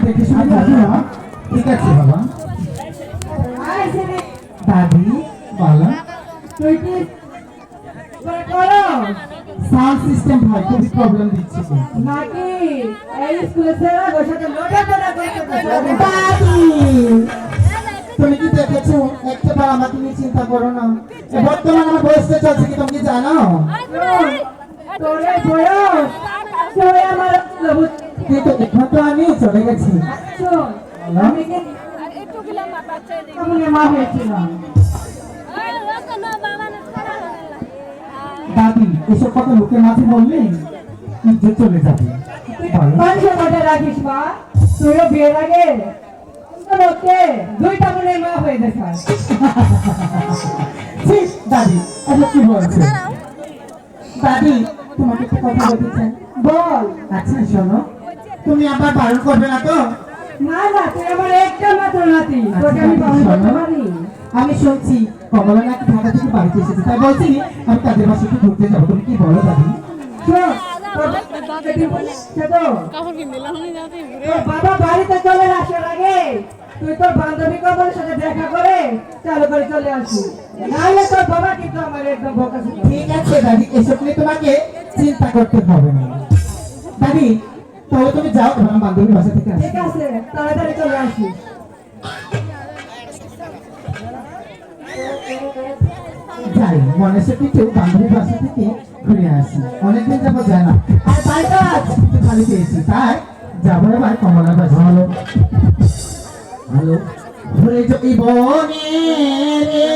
দেখে শুনে আসো না। ঠিক আছে বাবা। দাদি বলো। তুই কি করো সাউন্ড সিস্টেম ভাই খুবই প্রবলেম দিচ্ছে নাকি এই স্কুলে সেরা বসাতে লোটা পড়া করতে দাদি তুমি কি দেখেছো একটাবার আমাকে নিয়ে চিন্তা করো না বর্তমানে আমার বয়সটা চলছে কি তুমি কি জানো তোরে বয়স তুই আমার কিন্তু এখন তো আমি চলে গেছি শোন আমি কি মা হয়েছিলাম দাদি এসব কথা লোকের মাঝে বললে ইজ্জত চলে যাবে বলো। মানুষের মধ্যে রাখিস মা তুইও বিয়ের আগে ওকে দুইটা মনে মা হয়ে দেখাস ঠিক দাদি এটা কি বলছো দাদি তোমাকে একটা কথা বলতে চাই বল আচ্ছা শোনো তুমি আবার বারণ করবে না তো না না তুই আমার একটা মাত্র নাতি তোকে আমি বারণ করতে পারি আমি শুনছি কমলা নাকি ঢাকা থেকে বাড়িতে এসেছে তাই বলছি আমি তাদের বাসায় একটু ঘুরতে যাবো তুমি কি বলো দাদি শোন তোর বাবা বাড়িতে চলে আসার আগে তুই তোর বান্ধবী কমলের সাথে দেখা করে চালু করে চলে আসবি নাহলে তোর বাবা কিন্তু আমার একদম বোকা ছিল ঠিক আছে দাদি এসব নিয়ে তোমাকে চিন্তা করতে হবে না দাদি তাহলে তুমি যাও তোমার বান্ধবীর বাসা থেকে আসো ঠিক আছে তাড়াতাড়ি চলে আসিস যাই মনে সে কিছু বান্ধবীর বাসা থেকে ঘুরে আসি অনেকদিন যাবো যায় না আর বাড়িটা একটু খালি পেয়েছি তাই যাবো এবার কমলার বাসা হলো হ্যালো ঘুরে যদি বনে রে